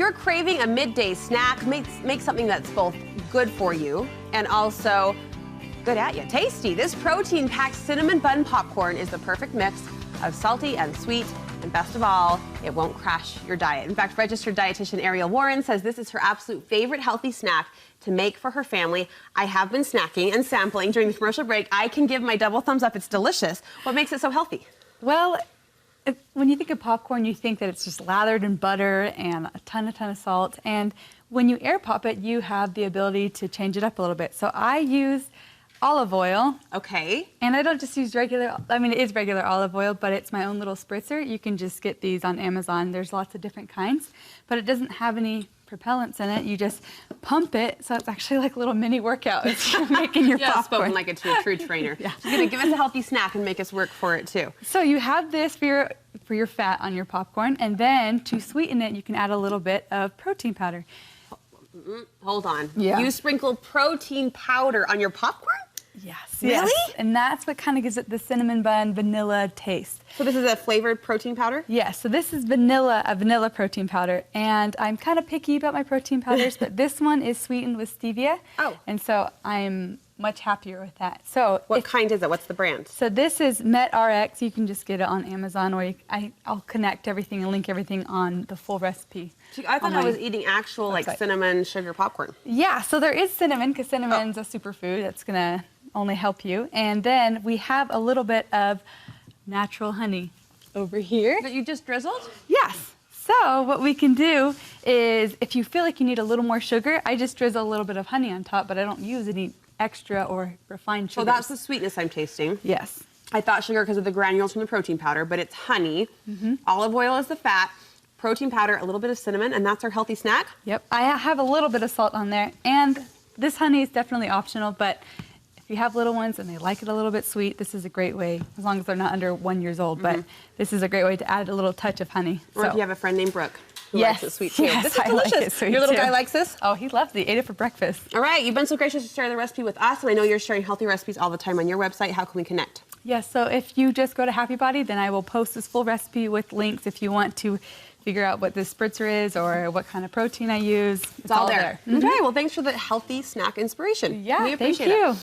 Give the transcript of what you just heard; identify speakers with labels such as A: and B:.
A: You're craving a midday snack, make something that's both good for you and also good at you. Tasty. This protein-packed cinnamon bun popcorn is the perfect mix of salty and sweet, and best of all, it won't crash your diet. In fact, registered dietitian Ariel Warren says this is her absolute favorite healthy snack to make for her family. I have been snacking and sampling during the commercial break. I can give my double thumbs up. It's delicious. What makes it so healthy?
B: Well, when you think of popcorn, you think that it's just lathered in butter and a ton of salt. And when you air pop it, you have the ability to change it up a little bit. So I use olive oil.
A: Okay.
B: And I don't just use regular, it is regular olive oil, but it's my own little spritzer. You can just get these on Amazon. There's lots of different kinds, but it doesn't have any propellants in it. You just pump it, so it's actually like a little mini workout. You're making your popcorn.
A: Spoken like a true trainer.
B: Yeah.
A: She's gonna give us a healthy snack and make us work for it too.
B: So you have this for your fat on your popcorn, and then to sweeten it, you can add a little bit of protein powder.
A: Hold on.
B: Yeah.
A: You sprinkle protein powder on your popcorn?
B: Yes.
A: Really?
B: Yes. And that's what kind of gives it the cinnamon bun vanilla taste.
A: So this is a flavored protein powder?
B: Yes. So this is a vanilla protein powder. And I'm kind of picky about my protein powders, but this one is sweetened with stevia.
A: Oh.
B: And so I'm much happier with that. So
A: what kind is it? What's the brand?
B: So this is MetRx. You can just get it on Amazon, or I'll connect everything and link everything on the full recipe.
A: I thought I was eating actual like cinnamon sugar popcorn.
B: Yeah, so there is cinnamon, because cinnamon's a superfood that's gonna only help you. And then we have a little bit of natural honey over here.
A: That you just drizzled?
B: Yes. So what we can do is, if you feel like you need a little more sugar, I just drizzle a little bit of honey on top, but I don't use any extra or refined sugar.
A: So that's the sweetness I'm tasting.
B: Yes.
A: I thought sugar because of the granules from the protein powder, but it's honey. Olive oil is the fat, protein powder, a little bit of cinnamon, and that's our healthy snack?
B: Yep. I have a little bit of salt on there, and this honey is definitely optional, but if you have little ones and they like it a little bit sweet, this is a great way, as long as they're not under 1 year old, but this is a great way to add a little touch of honey.
A: Or if you have a friend named Brooke who likes it sweet too.
B: Yes,
A: This is
B: I
A: delicious.
B: like it sweet
A: Your little
B: too.
A: guy likes this?
B: Oh, he loves it. He ate it for breakfast.
A: All right, you've been so gracious to share the recipe with us, and I know you're sharing healthy recipes all the time on your website. How can we connect?
B: Yes, so if you just go to Happy Body, then I will post this full recipe with links if you want to figure out what this spritzer is or what kind of protein I use. It's all there.
A: Okay, well, thanks for the healthy snack inspiration.
B: Yeah,
A: we appreciate
B: thank you.
A: it.